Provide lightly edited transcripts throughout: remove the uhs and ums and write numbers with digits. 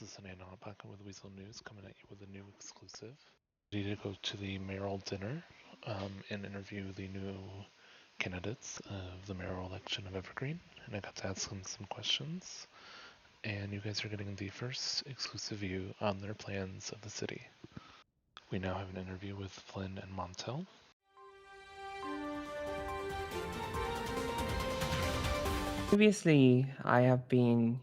This is Hanan Hot'Pocket with Weasel News coming at you with a new exclusive. Ready to go to the Mayoral Dinner and interview the new candidates of the mayoral election of Evergreen. And I got to ask them some questions. And you guys are getting the first exclusive view on their plans of the city. We now have an interview with Flynn and Montel. Previously, I have been,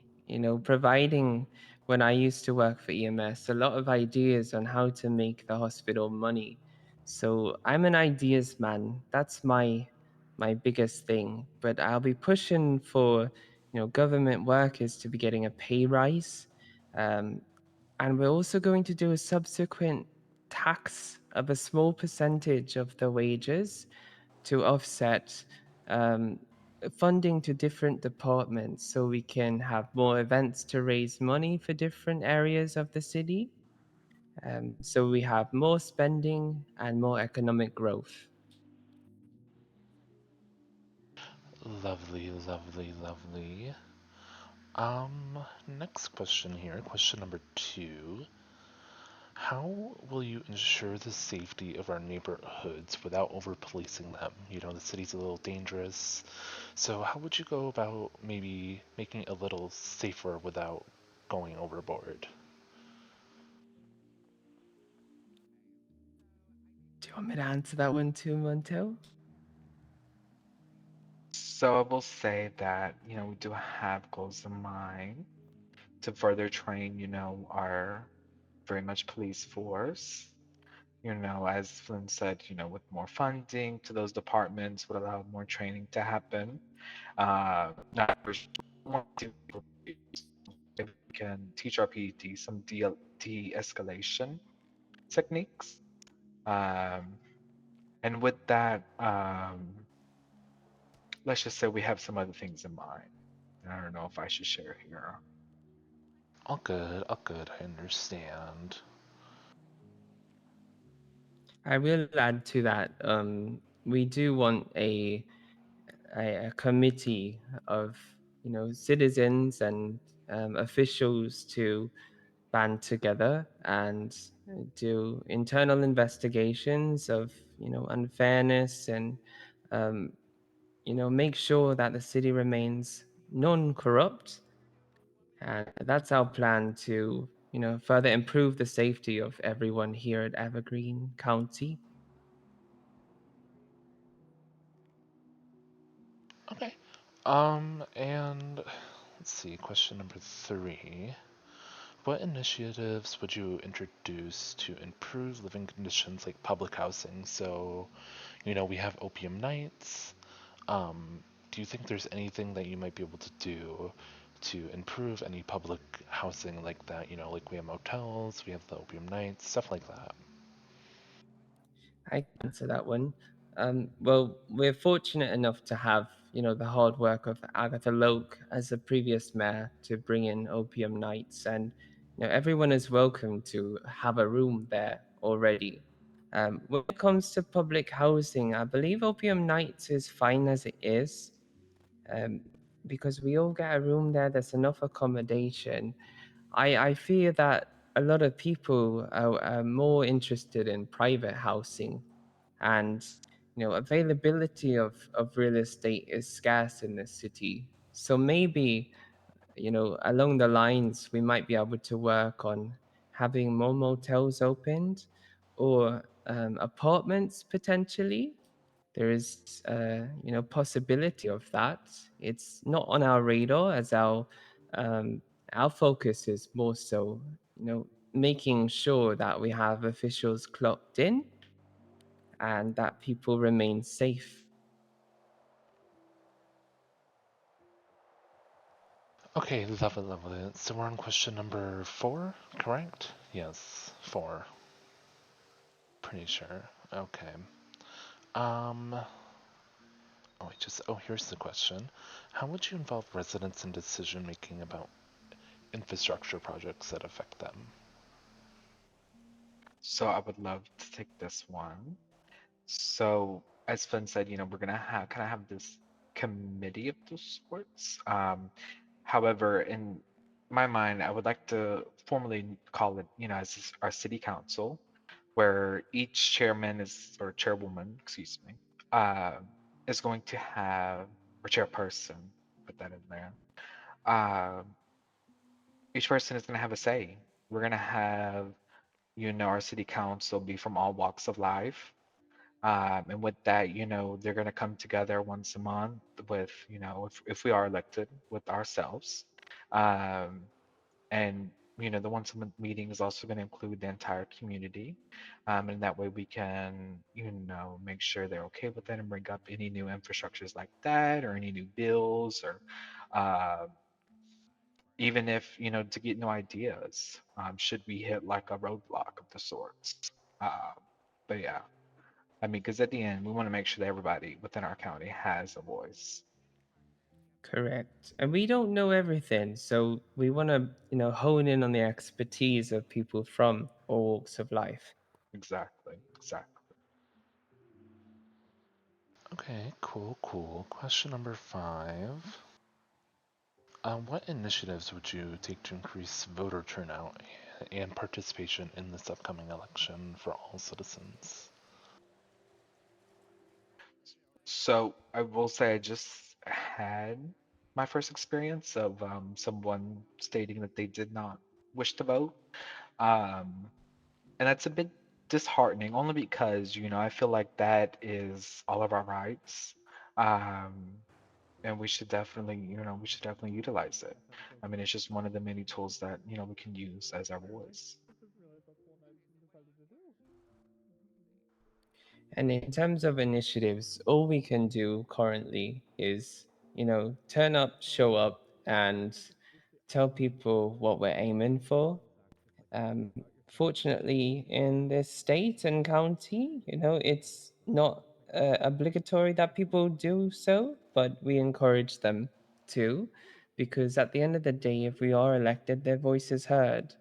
providing when I used to work for EMS a lot of ideas on how to make the hospital money. So I'm an ideas man. That's my biggest thing. But I'll be pushing for, government workers to be getting a pay rise. Um, and we're also going to do a subsequent tax of a small percentage of the wages to offset um, funding to different departments so we can have more events to raise money for different areas of the city. So we have more spending and more economic growth. Lovely, lovely, lovely. Next question here, question number 2. How will you ensure the safety of our neighborhoods without over policing them? The city's a little dangerous. So, how would you go about maybe making it a little safer without going overboard? Do you want me to answer that one too, Montel? So I will say that, we do have goals in mind to further train, our very much police force. As Flynn said, with more funding to those departments would allow more training to happen. Not for sure, more to if we can teach our PET some de-escalation techniques. Um, and with that, let's just say we have some other things in mind. I don't know if I should share here. All good, I understand. I will add to that. We do want a committee of citizens and officials to band together and do internal investigations of unfairness and um, make sure that the city remains non-corrupt, and that's our plan to further improve the safety of everyone here at Evergreen County. Okay. And let's see, question number 3. What initiatives would you introduce to improve living conditions like public housing? So, we have opium nights. Do you think there's anything that you might be able to do to improve any public housing like that? Like we have motels, we have the opium nights, stuff like that. I can answer that one. Well, we're fortunate enough to have, the hard work of Agatha Loke as the previous mayor to bring in Opium Nights, and everyone is welcome to have a room there already. When it comes to public housing, I believe Opium Nights is fine as it is, um, because we all get a room there. There's enough accommodation. I fear that a lot of people are more interested in private housing, and availability of real estate is scarce in this city. So maybe along the lines we might be able to work on having more motels opened, or apartments potentially. There is possibility of that. It's not on our radar, as our focus is more so making sure that we have officials clocked in and that people remain safe. Okay, lovely, lovely. So we're on question number 4, correct? Yes, 4. Pretty sure. Okay. Um, here's the question. How would you involve residents in decision making about infrastructure projects that affect them? So I would love to take this one. So as Flynn said, we're gonna have this committee of the sorts. However, in my mind, I would like to formally call it, as our city council, where each chairman is or chairwoman, excuse me, uh, is going to have or chairperson, put that in there. Uh, each person is going to have a say. We're going to have, our city council be from all walks of life. And with that, they're going to come together once a month with, if we are elected with ourselves. Um, and the once a month meeting is also going to include the entire community, and that way we can make sure they're okay with that and bring up any new infrastructures like that or any new bills or uh, even if to get new ideas, should we hit like a roadblock of the sorts. uh, but yeah, I mean, because at the end we want to make sure that everybody within our county has a voice. Correct. And we don't know everything, so we want to, hone in on the expertise of people from all walks of life. Exactly. Okay, cool, cool. Question number 5. What initiatives would you take to increase voter turnout and participation in this upcoming election for all citizens? So I will say I just had my first experience of someone stating that they did not wish to vote. Um, and that's a bit disheartening, only because, I feel like that is all of our rights. Um, and we should definitely utilize it. I mean, it's just one of the many tools that, we can use as our voice. And in terms of initiatives, all we can do currently is, turn up, show up, and tell people what we're aiming for. Fortunately, in this state and county, it's not obligatory that people do so, but we encourage them to, because at the end of the day, if we are elected, their voice is heard.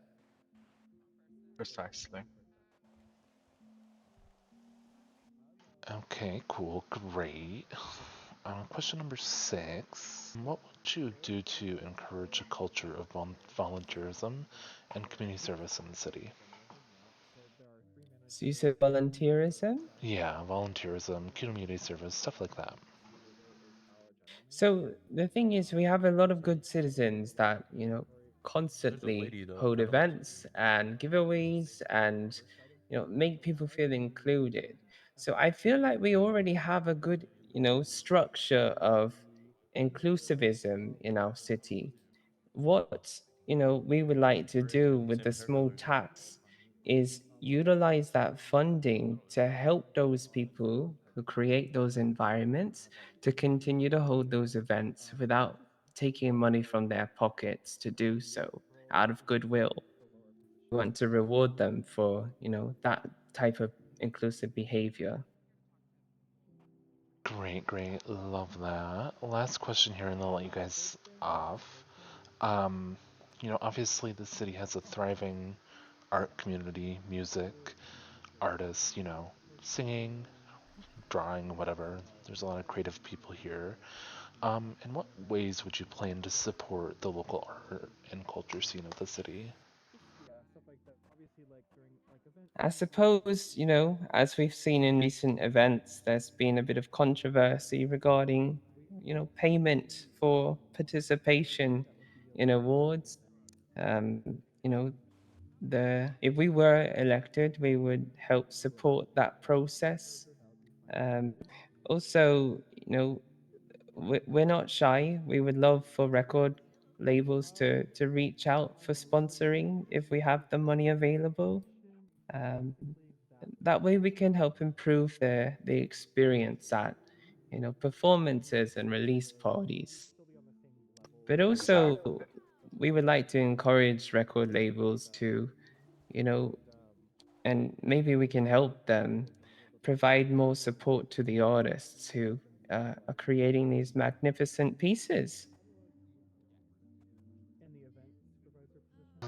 Precisely. Okay, cool, great. Question number 6. What would you do to encourage a culture of volunteerism and community service in the city? So you said volunteerism? Yeah, volunteerism, community service, stuff like that. So the thing is, we have a lot of good citizens that, constantly hold events and giveaways and, make people feel included. So I feel like we already have a good, structure of inclusivism in our city. What we would like to do with the small tax is utilize that funding to help those people who create those environments to continue to hold those events without taking money from their pockets to do so out of goodwill. We want to reward them for that type of inclusive behavior. Great, great, love that. Last question here, and I'll let you guys off. Um, obviously the city has a thriving art community, music, artists, singing, drawing, whatever. There's a lot of creative people here. In what ways would you plan to support the local art and culture scene of the city? I suppose, as we've seen in recent events, there's been a bit of controversy regarding, payment for participation in awards. You know, the if we were elected, we would help support that process. Um, Also, we're not shy. We would love for record labels to reach out for sponsoring if we have the money available. Um, that way we can help improve the experience at performances and release parties. But also Exactly. we would like to encourage record labels to you know and maybe we can help them provide more support to the artists who are creating these magnificent pieces.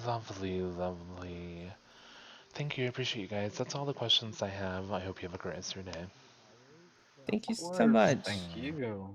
Lovely, lovely. Thank you, I appreciate you guys. That's all the questions I have. I hope you have a great rest of your day. Of Thank you so course. much. Thank you.